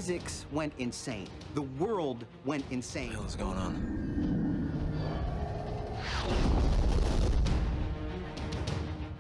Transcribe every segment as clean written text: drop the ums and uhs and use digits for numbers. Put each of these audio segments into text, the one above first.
Physics went insane. The world went insane. What the hell is going on?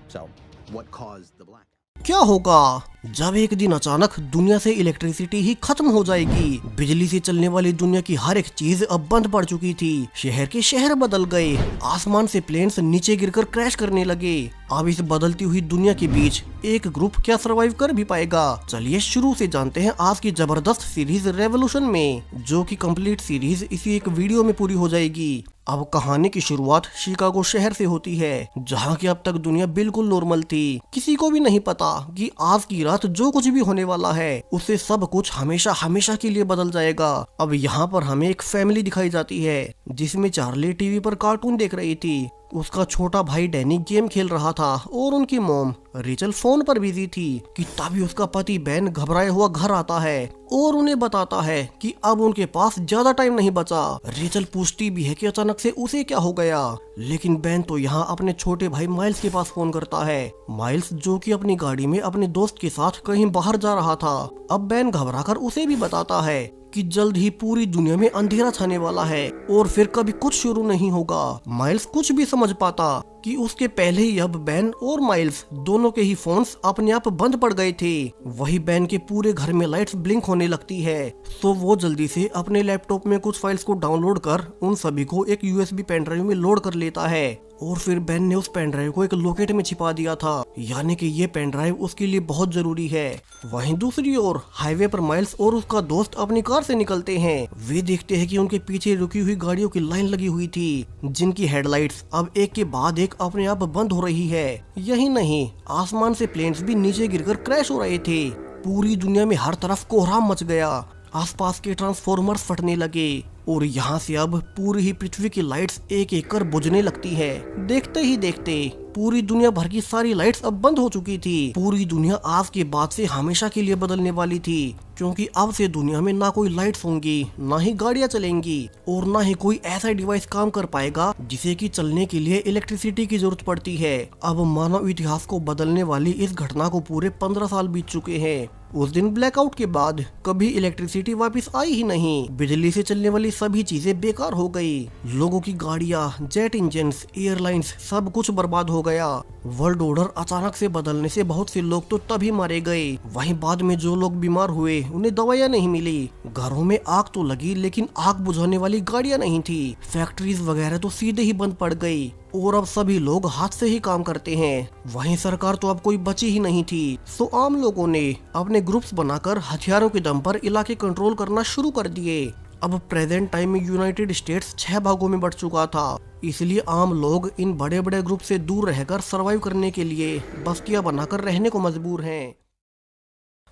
So, what caused the blackout? क्या होगा जब एक दिन अचानक दुनिया से इलेक्ट्रिसिटी ही खत्म हो जाएगी। बिजली से चलने वाली दुनिया की हर एक चीज अब बंद पड़ चुकी थी। शहर के शहर बदल गए, आसमान से प्लेन्स नीचे गिरकर क्रैश करने लगे। अब इस बदलती हुई दुनिया के बीच एक ग्रुप क्या सरवाइव कर भी पाएगा? चलिए शुरू से जानते हैं आज की जबरदस्त सीरीज रेवोल्यूशन में, जो कि कंप्लीट सीरीज इसी एक वीडियो में पूरी हो जाएगी। अब कहानी की शुरुआत शिकागो शहर से होती है, जहाँ की अब तक दुनिया बिल्कुल नॉर्मल थी। किसी को भी नहीं पता कि आज की रात जो कुछ भी होने वाला है उससे सब कुछ हमेशा हमेशा के लिए बदल जाएगा। अब यहाँ पर हमें एक फैमिली दिखाई जाती है, जिसमें चार्ली टीवी पर कार्टून देख रही थी, उसका छोटा भाई डैनी गेम खेल रहा था और उनकी मॉम रेचल फोन पर बिजी थी कि तभी उसका पति बेन घबराया हुआ घर आता है और उन्हें बताता है कि अब उनके पास ज्यादा टाइम नहीं बचा। रेचल पूछती भी है कि अचानक से उसे क्या हो गया, लेकिन बेन तो यहाँ अपने छोटे भाई माइल्स के पास फोन करता है। माइल्स जो कि अपनी गाड़ी में अपने दोस्त के साथ कहीं बाहर जा रहा था। अब बेन घबराकर उसे भी बताता है कि जल्द ही पूरी दुनिया में अंधेरा छाने वाला है और फिर कभी कुछ शुरू नहीं होगा। माइल्स कुछ भी समझ पाता कि उसके पहले ही अब बेन और माइल्स दोनों के ही फोन्स अपने आप बंद पड़ गए थे। वही बेन के पूरे घर में लाइट्स ब्लिंक होने लगती है, तो वो जल्दी से अपने लैपटॉप में कुछ फाइल्स को डाउनलोड कर उन सभी को एक यूएसबी पेन ड्राइव में लोड कर लेता है। और फिर बेन ने उस पेन ड्राइव को एक लॉकेट में छिपा दिया था, यानी कि ये पेन ड्राइव उसके लिए बहुत जरूरी है। वहीं दूसरी ओर हाईवे पर माइल्स और उसका दोस्त अपनी कार से निकलते हैं। वे देखते हैं कि उनके पीछे रुकी हुई गाड़ियों की लाइन लगी हुई थी, जिनकी हेडलाइट्स अब एक के बाद एक अपने आप बंद हो रही है। यही नहीं, आसमान से प्लेन्स भी नीचे गिरकर क्रैश हो रहे थे। पूरी दुनिया में हर तरफ कोहराम मच गया, आसपास के ट्रांसफॉर्मर्स फटने लगे और यहाँ से अब पूरी ही पृथ्वी की लाइट्स एक एक कर बुझने लगती है। देखते ही देखते पूरी दुनिया भर की सारी लाइट्स अब बंद हो चुकी थी। पूरी दुनिया आज के बाद से हमेशा के लिए बदलने वाली थी, क्योंकि अब से दुनिया में ना कोई लाइट्स होंगी, ना ही गाड़ियां चलेंगी और ना ही कोई ऐसा डिवाइस काम कर पाएगा जिसे कि चलने के लिए इलेक्ट्रिसिटी की जरूरत पड़ती है। अब मानव इतिहास को बदलने वाली इस घटना को पूरे 15 साल बीत चुके हैं। उस दिन ब्लैकआउट के बाद कभी इलेक्ट्रिसिटी वापस आई ही नहीं। बिजली से चलने वाली सभी चीजें बेकार हो गई। लोगों की गाड़ियां, जेट इंजन्स, एयरलाइंस सब कुछ बर्बाद हो गया। वर्ल्ड ऑर्डर अचानक से बदलने से बहुत से लोग तो तभी मारे गए। वहीं बाद में जो लोग बीमार हुए उन्हें दवाइयां नहीं मिली। घरों में आग तो लगी, लेकिन आग बुझाने वाली गाड़ियां नहीं थी। फैक्ट्रीज वगैरह तो सीधे ही बंद पड़ गई और अब सभी लोग हाथ से ही काम करते हैं। वहीं सरकार तो अब कोई बची ही नहीं थी। सो आम लोगों ने अपने ग्रुप्स बनाकर हथियारों के दम पर इलाके कंट्रोल करना शुरू कर दिए। अब प्रेजेंट टाइम में यूनाइटेड स्टेट्स 6 भागों में बढ़ चुका था, इसलिए आम लोग इन बड़े बड़े ग्रुप से दूर रहकर सरवाइव करने के लिए बस्तियां बनाकर रहने को मजबूर हैं।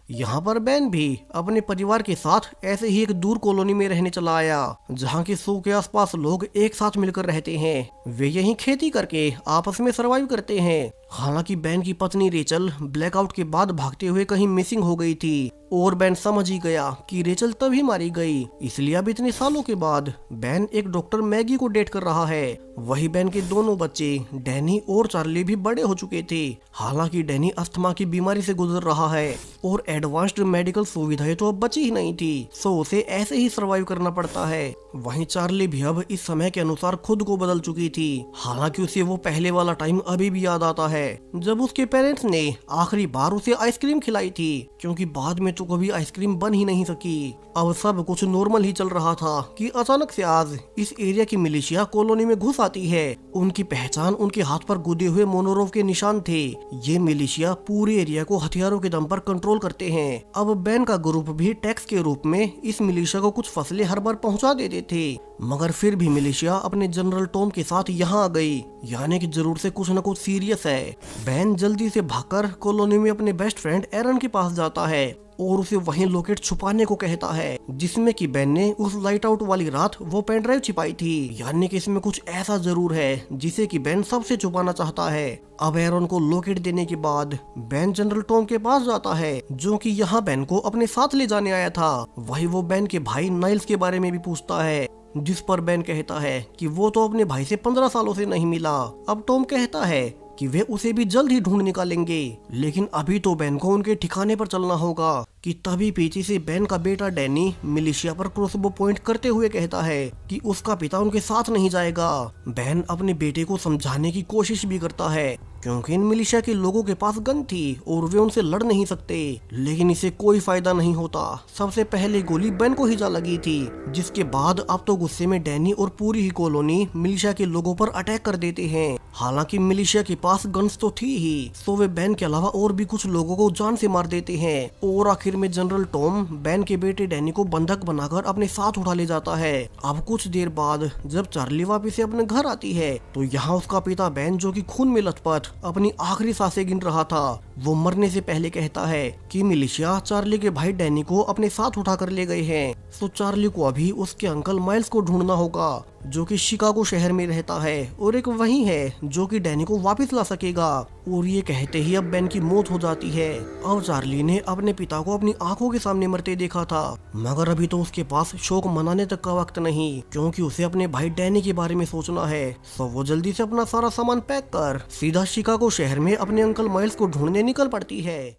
यहाँ पर बेन भी अपने परिवार के साथ ऐसे ही एक दूर कॉलोनी में रहने चला आया, जहाँ के 100 के आसपास लोग एक साथ मिलकर रहते हैं। वे यहीं खेती करके आपस में सरवाइव करते हैं। हालांकि बेन की पत्नी रेचल ब्लैकआउट के बाद भागते हुए कहीं मिसिंग हो गई थी और बेन समझ ही गया कि रेचल तभी मारी गई। इसलिए अब इतने सालों के बाद बेन एक डॉक्टर मैगी को डेट कर रहा है। वही बेन के दोनों बच्चे डैनी और चार्ली भी बड़े हो चुके थे। हालांकि डैनी अस्थमा की बीमारी से गुजर रहा है और एडवांस्ड मेडिकल सुविधाएं तो अब बची ही नहीं थी, सो उसे ऐसे ही सरवाइव करना पड़ता है। वहीं चार्ली भी अब इस समय के अनुसार खुद को बदल चुकी थी। हालांकि उसे वो पहले वाला टाइम अभी भी याद आता है जब उसके पेरेंट्स ने आखिरी बार उसे आइसक्रीम खिलाई थी, क्योंकि बाद में तो कभी आइसक्रीम बन ही नहीं सकी। अब सब कुछ नॉर्मल ही चल रहा था कि अचानक से आज इस एरिया की मिलिशिया कॉलोनी में घुस आती है। उनकी पहचान उनके हाथ पर गुदे हुए मोनोरोव के निशान थे। ये मिलिशिया पूरे एरिया को हथियारों के दम पर कंट्रोल करते हैं। अब बेन का ग्रुप भी टैक्स के रूप में इस मिलिशिया को कुछ फसलें हर बार पहुंचा देते थे, मगर फिर भी मिलिशिया अपने जनरल टॉम के साथ यहाँ आ गई, यानी कि जरूर से कुछ न कुछ सीरियस है। बेन जल्दी से भागकर कॉलोनी में अपने बेस्ट फ्रेंड एरन के पास जाता है और उसे वहीं लोकेट छुपाने को कहता है, जिसमें कि बेन ने उस लाइट आउट वाली रात वो पेन ड्राइव छिपाई थी। यानी कि इसमें कुछ ऐसा जरूर है जिसे कि बेन सबसे छुपाना चाहता है। अब एरन को लोकेट देने के बाद बेन जनरल टॉम के पास जाता है, जो कि यहाँ बेन को अपने साथ ले जाने आया था। वही वो बेन के भाई नाइल्स के बारे में भी पूछता है, जिस पर बेन कहता है कि वो तो अपने भाई से 15 सालों से नहीं मिला। अब टॉम कहता है कि वे उसे भी जल्द ही ढूंढ निकालेंगे, लेकिन अभी तो बेन को उनके ठिकाने पर चलना होगा। कि तभी पीछे से बेन का बेटा डैनी मिलिशिया पर क्रॉसबो पॉइंट करते हुए कहता है कि उसका पिता उनके साथ नहीं जाएगा। बेन अपने बेटे को समझाने की कोशिश भी करता है क्योंकि इन मिलिशिया के लोगों के पास गन थी और वे उनसे लड़ नहीं सकते, लेकिन इसे कोई फायदा नहीं होता। सबसे पहले गोली बेन को ही जा लगी थी, जिसके बाद अब तो गुस्से में डैनी और पूरी ही कॉलोनी मिलिशिया के लोगों पर अटैक कर देते हैं। हालांकि मिलिशिया के पास गन्स तो थी ही, तो वे बेन के अलावा और भी कुछ लोगों को जान से मार देते हैं और आखिर में जनरल टॉम बेन के बेटे डैनी को बंधक बनाकर अपने साथ उठा ले जाता है। अब कुछ देर बाद जब चार्ली वापिस से अपने घर आती है तो यहाँ उसका पिता बेन, जो कि खून में लथपथ अपनी आखिरी सांसें गिन रहा था, वो मरने से पहले कहता है कि मिलिशिया चार्ली के भाई डैनी को अपने साथ उठा कर ले गए हैं, तो चार्ली को अभी उसके अंकल माइल्स को ढूंढना होगा, जो कि शिकागो शहर में रहता है, और एक वही है जो कि डैनी को वापस ला सकेगा। और ये कहते ही अब बेन की मौत हो जाती है। अब चार्ली ने अपने पिता को अपनी आंखों के सामने मरते देखा था, मगर अभी तो उसके पास शोक मनाने तक का वक्त नहीं, क्योंकि उसे अपने भाई डैनी के बारे में सोचना है। तो वो जल्दी से अपना सारा सामान पैक कर सीधा शिकागो शहर में अपने अंकल माइल्स को ढूंढने निकल पड़ती है।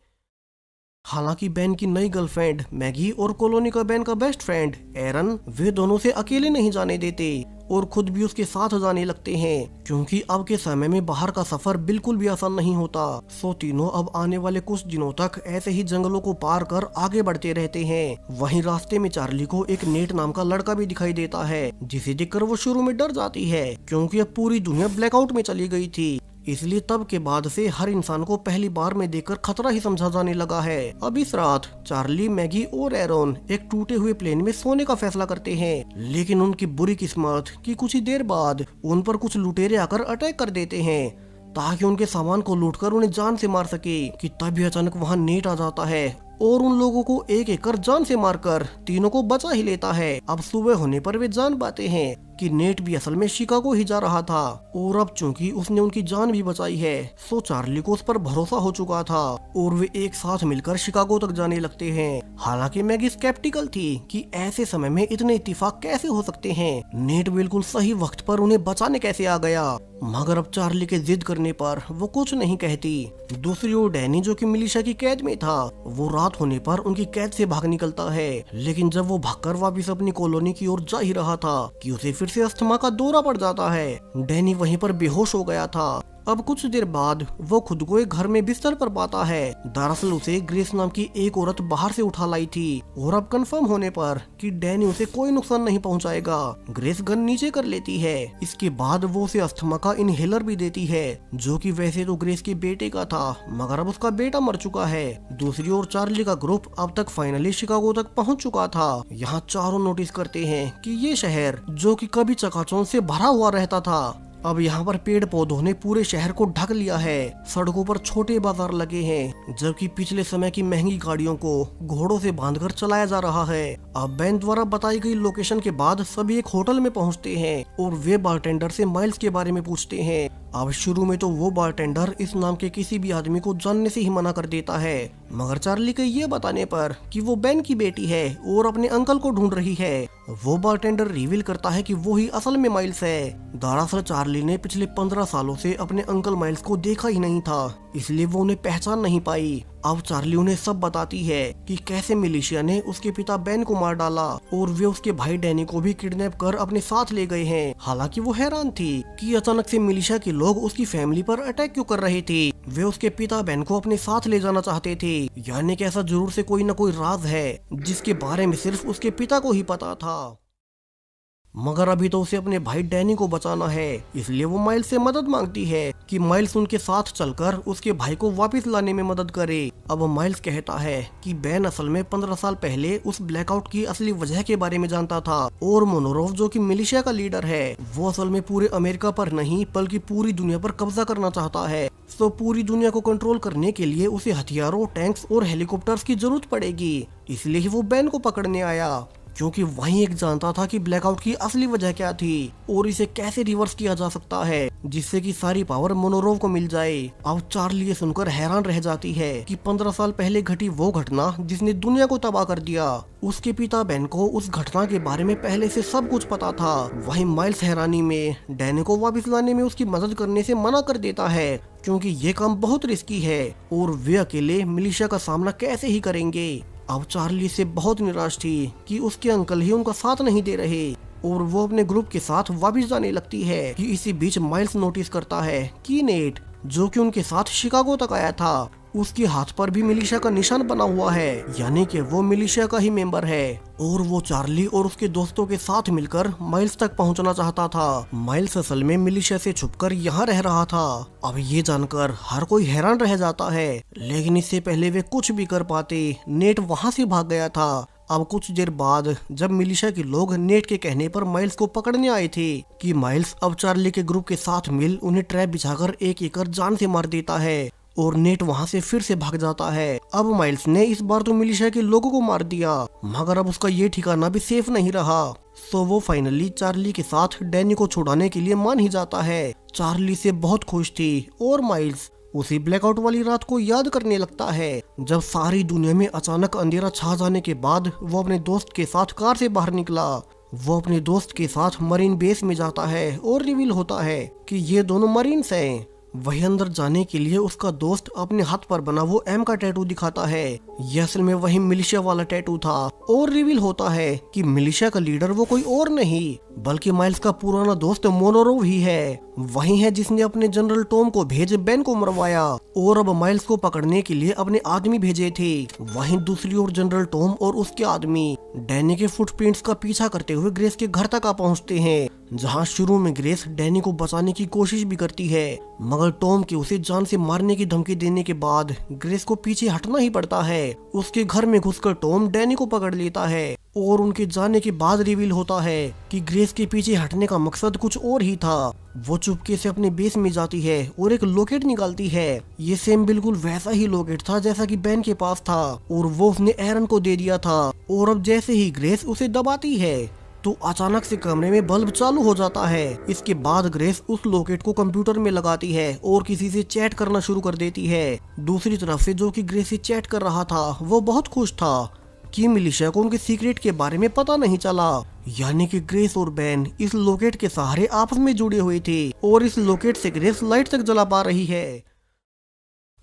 हालांकि बेन की नई गर्लफ्रेंड मैगी और कॉलोनी का बेन का बेस्ट फ्रेंड एरन, वे दोनों से अकेले नहीं जाने देते और खुद भी उसके साथ जाने लगते हैं, क्योंकि अब के समय में बाहर का सफर बिल्कुल भी आसान नहीं होता। सो तीनों अब आने वाले कुछ दिनों तक ऐसे ही जंगलों को पार कर आगे बढ़ते रहते हैं। वहीं रास्ते में चार्ली को एक नेट नाम का लड़का भी दिखाई देता है, जिसे देखकर वो शुरू में डर जाती है, क्योंकि अब पूरी दुनिया ब्लैकआउट में चली गई थी। इसलिए तब के बाद से हर इंसान को पहली बार में देखकर खतरा ही समझा जाने लगा है। अब इस रात चार्ली, मैगी और एरोन एक टूटे हुए प्लेन में सोने का फैसला करते हैं, लेकिन उनकी बुरी किस्मत कि कुछ ही देर बाद उन पर कुछ लुटेरे आकर अटैक कर देते हैं ताकि उनके सामान को लूटकर उन्हें जान से मार सके। कि तभी अचानक वहां नेट आ जाता है और उन लोगों को एक एक कर जान से मारकर तीनों को बचा ही लेता है। अब सुबह होने पर वे जान पाते हैं कि नेट भी असल में शिकागो ही जा रहा था, और अब चूंकि उसने उनकी जान भी बचाई है, सो चार्ली को उस पर भरोसा हो चुका था और वे एक साथ मिलकर शिकागो तक जाने लगते हैं। हालांकि मैगी स्केप्टिकल थी कि ऐसे समय में इतने इत्तेफाक कैसे हो सकते हैं, नेट बिल्कुल सही वक्त पर उन्हें बचाने कैसे आ गया, मगर अब चार्ली के जिद करने पर वो कुछ नहीं कहती। दूसरी ओर डैनी, जो कि मिलिशिया की कैद में था, वो रात होने पर उनकी कैद से भाग निकलता है, लेकिन जब वो भागकर वापस अपनी कॉलोनी की ओर जा ही रहा था कि उसे फिर से अस्थमा का दौरा पड़ जाता है। डैनी वहीं पर बेहोश हो गया था। अब कुछ देर बाद वो खुद को एक घर में बिस्तर पर पाता है। दरअसल उसे ग्रेस नाम की एक औरत बाहर से उठा लाई थी, और अब कंफर्म होने पर कि डैनी उसे कोई नुकसान नहीं पहुंचाएगा, ग्रेस गन नीचे कर लेती है। इसके बाद वो उसे अस्थमा का इनहेलर भी देती है, जो कि वैसे तो ग्रेस के बेटे का था, मगर अब उसका बेटा मर चुका है। दूसरी ओर चार्ली का ग्रुप अब तक फाइनली शिकागो तक पहुँच चुका था। यहाँ चारों नोटिस करते हैं कि ये शहर, जो कि कभी चकाचौंध से भरा हुआ रहता था, अब यहाँ पर पेड़ पौधों ने पूरे शहर को ढक लिया है। सड़कों पर छोटे बाजार लगे हैं, जबकि पिछले समय की महंगी गाड़ियों को घोड़ों से बांधकर चलाया जा रहा है। अब बेन द्वारा बताई गई लोकेशन के बाद सभी एक होटल में पहुँचते हैं और वे बारटेंडर से माइल्स के बारे में पूछते हैं। अब शुरू में तो वो बारटेंडर इस नाम के किसी भी आदमी को जानने से ही मना कर देता है, मगर चार्ली के ये बताने पर कि वो बेन की बेटी है और अपने अंकल को ढूंढ रही है, वो बारटेंडर रिवील करता है कि वो ही असल में माइल्स है। दरअसल चार्ली ने पिछले 15 सालों से अपने अंकल माइल्स को देखा ही नहीं था, इसलिए वो उन्हें पहचान नहीं पाई। अब चार्ली उन्हें सब बताती है कि कैसे मिलिशिया ने उसके पिता बेन को मार डाला और वे उसके भाई डैनी को भी किडनैप कर अपने साथ ले गए हैं। हालांकि वो हैरान थी कि अचानक से मिलिशिया के लोग उसकी फैमिली पर अटैक क्यों कर रहे थे। वे उसके पिता बेन को अपने साथ ले जाना चाहते थे, यानी कि ऐसा जरूर से कोई न कोई राज है जिसके बारे में सिर्फ उसके पिता को ही पता था। मगर अभी तो उसे अपने भाई डैनी को बचाना है, इसलिए वो माइल्स से मदद मांगती है कि माइल्स उनके साथ चलकर उसके भाई को वापस लाने में मदद करे। अब माइल्स कहता है कि बेन असल में 15 साल पहले उस ब्लैकआउट की असली वजह के बारे में जानता था, और मोनोरोव, जो कि मिलिशिया का लीडर है, वो असल में पूरे अमेरिका पर नहीं बल्कि पूरी दुनिया पर कब्जा करना चाहता है। तो पूरी दुनिया को कंट्रोल करने के लिए उसे हथियारों, टैंक्स और हेलीकॉप्टर्स की जरूरत पड़ेगी, इसलिए ही वो बेन को पकड़ने आया। क्योंकि वही एक जानता था कि ब्लैकआउट की असली वजह क्या थी और इसे कैसे रिवर्स किया जा सकता है जिससे कि सारी पावर मोनोरोव को मिल जाए। अब चार्ली ये सुनकर हैरान रह जाती है कि 15 साल पहले घटी वो घटना जिसने दुनिया को तबाह कर दिया, उसके पिता बेन को उस घटना के बारे में पहले से सब कुछ पता था। वहीं माइल्स हैरानी में डैनी को वापस लाने में उसकी मदद करने से मना कर देता है क्योंकि ये काम बहुत रिस्की है और वे अकेले मिलिशिया का सामना कैसे ही करेंगे। अब चार्ली से बहुत निराश थी कि उसके अंकल ही उनका साथ नहीं दे रहे और वो अपने ग्रुप के साथ वापस जाने लगती है कि इसी बीच माइल्स नोटिस करता है कि नेट जो कि उनके साथ शिकागो तक आया था, उसके हाथ पर भी मिलिशिया का निशान बना हुआ है, यानी कि वो मिलिशिया का ही मेंबर है और वो चार्ली और उसके दोस्तों के साथ मिलकर माइल्स तक पहुंचना चाहता था। माइल्स असल में मिलिशिया से छुपकर यहाँ रह रहा था। अब ये जानकर हर कोई हैरान रह जाता है, लेकिन इससे पहले वे कुछ भी कर पाते नेट वहाँ से भाग गया था। अब कुछ देर बाद जब मिलिशिया के लोग नेट के कहने पर माइल्स को पकड़ने आए थे कि माइल्स अब चार्ली के ग्रुप के साथ मिल उन्हें ट्रैप बिछाकर एक जान से मार देता है और नेट वहां से फिर से भाग जाता है। अब माइल्स ने इस बार तो मिलिशिया के लोगों को मार दिया, मगर अब उसका ये ठिकाना भी सेफ नहीं रहा। सो वो फाइनली चार्ली के साथ डैनी को छुड़ाने के लिए मान ही जाता है। चार्ली से बहुत खुश थी और माइल्स उसी ब्लैकआउट वाली रात को याद करने लगता है जब सारी दुनिया में अचानक अंधेरा छा जाने के बाद वो अपने दोस्त के साथ कार से बाहर निकला। वो अपने दोस्त के साथ मरीन बेस में जाता है और रिवील होता है कि ये दोनों मरीन्स हैं। वही अंदर जाने के लिए उसका दोस्त अपने हाथ पर बना वो एम का टैटू दिखाता है। यह असल में वही मिलिशिया वाला टैटू था और रिवील होता है कि मिलिशिया का लीडर वो कोई और नहीं बल्कि माइल्स का पुराना दोस्त मोनोरोव ही है। वही है जिसने अपने जनरल टॉम को भेज बेन को मरवाया और अब माइल्स को पकड़ने के लिए अपने आदमी भेजे थे। वहीं दूसरी ओर जनरल टॉम और उसके आदमी डैनी के फुटप्रिंट्स का पीछा करते हुए ग्रेस के घर तक आ पहुंचते हैं, जहां शुरू में ग्रेस डैनी को बचाने की कोशिश भी करती है, मगर टॉम के उसे जान से मारने की धमकी देने के बाद ग्रेस को पीछे हटना ही पड़ता है। उसके घर में घुसकर टॉम डैनी को पकड़ लेता है और उनके जाने के बाद रिवील होता है कि ग्रेस के पीछे हटने का मकसद कुछ और ही था। वो चुपके से अपने बेस में जाती है और एक लोकेट निकालती है। ये सेम बिल्कुल वैसा ही लोकेट था जैसा कि बेन के पास था और वो उसने एरन को दे दिया था। और अब जैसे ही ग्रेस उसे दबाती है तो अचानक से कमरे में बल्ब चालू हो जाता है। इसके बाद ग्रेस उस लोकेट को कंप्यूटर में लगाती है और किसी से चैट करना शुरू कर देती है। दूसरी तरफ से जो कि ग्रेस से चैट कर रहा था वो बहुत खुश था कि मिलिशिया को उनके सीक्रेट के बारे में पता नहीं चला, यानी कि ग्रेस और बेन इस लोकेट के सहारे आपस में जुड़े हुए थे और इस लोकेट से ग्रेस लाइट तक जला पा रही है।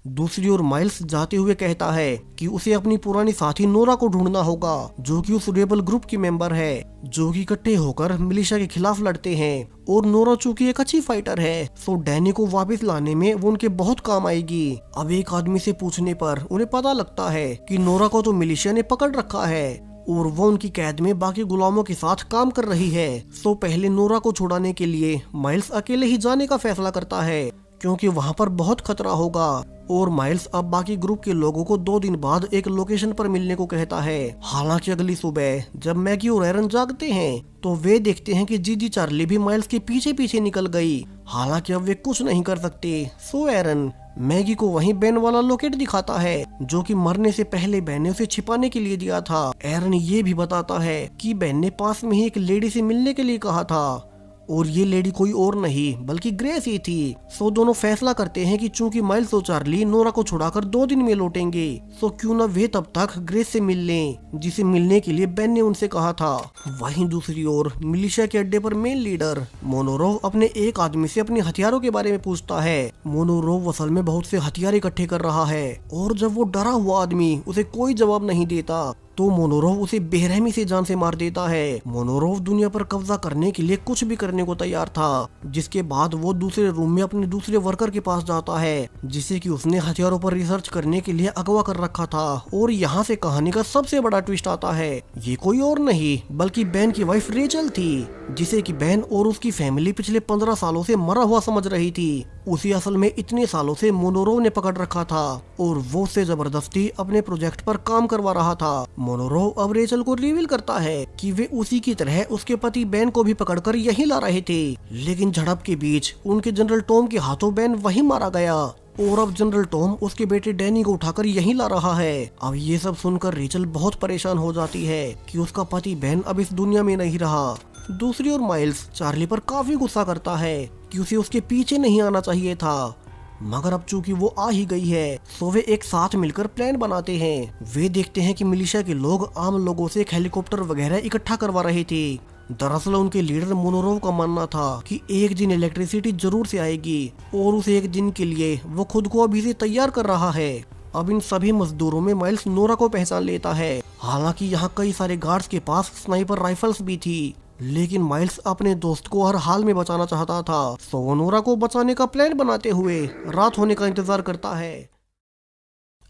दूसरी ओर माइल्स जाते हुए कहता है कि उसे अपनी पुरानी साथी नोरा को ढूंढना होगा जो कि उस रेबल ग्रुप की मेंबर है, जो कि इकट्ठे होकर मिलिशिया के खिलाफ लड़ते हैं। और नोरा चूंकि एक अच्छी फाइटर है तो डैनी को वापस लाने में वो उनके बहुत काम आएगी। अब एक आदमी से पूछने पर उन्हें पता लगता है कि नोरा को तो मिलिशिया ने पकड़ रखा है और वो उनकी कैद में बाकी गुलामों के साथ काम कर रही है। तो पहले नोरा को छुड़ाने के लिए माइल्स अकेले ही जाने का फैसला करता है क्योंकि वहाँ पर बहुत खतरा होगा। और माइल्स अब बाकी ग्रुप के लोगों को 2 दिन बाद एक लोकेशन पर मिलने को कहता है। हालांकि अगली सुबह जब मैगी और एरन जागते हैं तो वे देखते हैं कि जीजी चार्ली भी माइल्स के पीछे पीछे निकल गई। हालांकि अब वे कुछ नहीं कर सकते। सो एरन मैगी को वहीं बेन वाला लोकेट दिखाता है जो कि मरने से पहले बेन ने उसे छिपाने के लिए दिया था। एरन ये भी बताता है कि बेन ने पास में ही एक लेडी से मिलने के लिए कहा था और ये लेडी कोई और नहीं बल्कि ग्रेस ही थी। सो दोनों फैसला करते हैं कि चूंकि माइल्स और चार्ली नोरा को छुड़ाकर 2 दिन में लौटेंगे तो क्यों न वे तब तक ग्रेस से मिल लें जिसे मिलने के लिए बेन ने उनसे कहा था। वहीं दूसरी ओर मिलिशिया के अड्डे पर मेन लीडर मोनोरोव अपने एक आदमी से अपने हथियारों के बारे में पूछता है। मोनोरोव असल में बहुत से हथियार इकट्ठे कर रहा है और जब वो डरा हुआ आदमी उसे कोई जवाब नहीं देता तो मोनोरोव उसे बेरहमी से जान से मार देता है। मोनोरोव दुनिया पर कब्जा करने के लिए कुछ भी करने को तैयार था, जिसके बाद वो दूसरे रूम में अपने दूसरे वर्कर के पास जाता है जिसे कि उसने हथियारों पर रिसर्च करने के लिए अगवा कर रखा था। और यहाँ से कहानी का सबसे बड़ा ट्विस्ट आता है। ये कोई और नहीं बल्कि बेन की वाइफ रेचल थी, जिसे कि बेन और उसकी फैमिली पिछले 15 सालों से मरा हुआ समझ रही थी। उसी असल में इतने सालों से मोनोरोव ने पकड़ रखा था और वो उससे जबरदस्ती अपने प्रोजेक्ट पर काम करवा रहा था। मोनोरोव अब रेचल को रिवील करता है कि वे उसी की तरह उसके पति बेन को भी पकड़कर यहीं ला रहे थे, लेकिन झड़प के बीच उनके जनरल टॉम के हाथों बेन वहीं मारा गया। और अब जनरल टॉम उसके बेटे डैनी को उठाकर यहीं ला रहा है। अब ये सब सुनकर रेचल बहुत परेशान हो जाती है कि उसका पति बेन अब इस दुनिया में नहीं रहा। दूसरी ओर माइल्स चार्ली पर काफी गुस्सा करता है कि उसे उसके पीछे नहीं आना चाहिए था, मगर अब चूंकि वो आ ही गई है तो वे एक साथ मिलकर प्लान बनाते हैं। वे देखते हैं कि मिलिशिया के लोग आम लोगों से एक हेलीकॉप्टर वगैरह इकट्ठा करवा रहे थे। दरअसल उनके लीडर मोनोरोव का मानना था कि एक दिन इलेक्ट्रिसिटी जरूर से आएगी और उस एक दिन के लिए वो खुद को अभी से तैयार कर रहा है। अब इन सभी मजदूरों में माइल्स नोरा को पहचान लेता है। हालांकि यहाँ कई सारे गार्ड्स के पास स्नाइपर राइफल्स भी थी, लेकिन माइल्स अपने दोस्त को हर हाल में बचाना चाहता था, तो वो नोरा को बचाने का प्लान बनाते हुए रात होने का इंतजार करता है।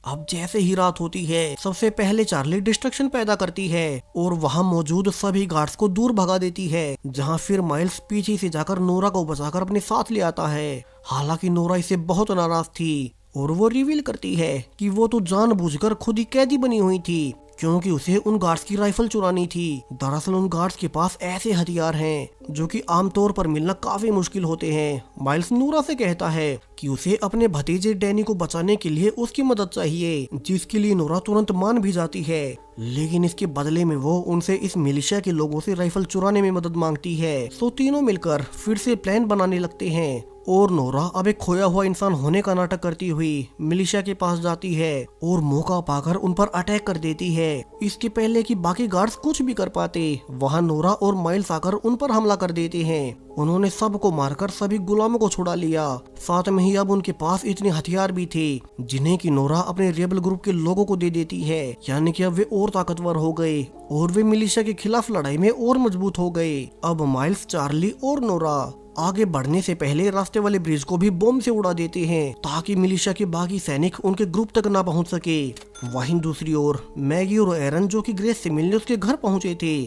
अब जैसे ही रात होती है सबसे पहले चार्ली डिस्ट्रक्शन पैदा करती है और वहां मौजूद सभी गार्ड्स को दूर भगा देती है, जहां फिर माइल्स पीछे से जाकर नोरा को बचाकर अपने साथ ले आता है। हालांकि नोरा इससे बहुत नाराज थी और वो रिवील करती है कि वो तो जानबूझकर खुद ही कैदी बनी हुई थी, क्योंकि उसे उन गार्ड्स की राइफल चुरानी थी। दरअसल उन गार्ड्स के पास ऐसे हथियार हैं जो कि आमतौर पर मिलना काफी मुश्किल होते हैं। माइल्स नोरा से कहता है कि उसे अपने भतीजे डैनी को बचाने के लिए उसकी मदद चाहिए, जिसके लिए नोरा तुरंत मान भी जाती है। लेकिन इसके बदले में वो उनसे इस मिलिशिया के लोगों से राइफल चुराने में मदद मांगती है। तो तीनों मिलकर फिर से प्लान बनाने लगते हैं और नोरा अब एक खोया हुआ इंसान होने का नाटक करती हुई मिलिशिया के पास जाती है और मौका पाकर उन पर अटैक कर देती है। इसके पहले कि बाकी गार्ड्स कुछ भी कर पाते, वहां नोरा और माइल्स आकर उन पर हमला कर देते हैं। उन्होंने सबको मारकर सभी गुलामों को छुड़ा लिया। साथ में ही अब उनके पास इतने हथियार भी थे जिन्हें कि नोरा अपने रेबल ग्रुप के लोगों को दे देती है, यानी कि अब वे और ताकतवर हो गए और वे मिलिशिया के खिलाफ लड़ाई में और मजबूत हो गए। अब माइल्स, चार्ली और नोरा आगे बढ़ने से पहले रास्ते वाले ब्रिज को भी बम से उड़ा देते हैं ताकि मिलिशिया के बाकी सैनिक उनके ग्रुप तक ना पहुंच सके। वहीं दूसरी ओर मैगी और एरन, जो कि ग्रेस से मिलने उसके घर पहुंचे थे,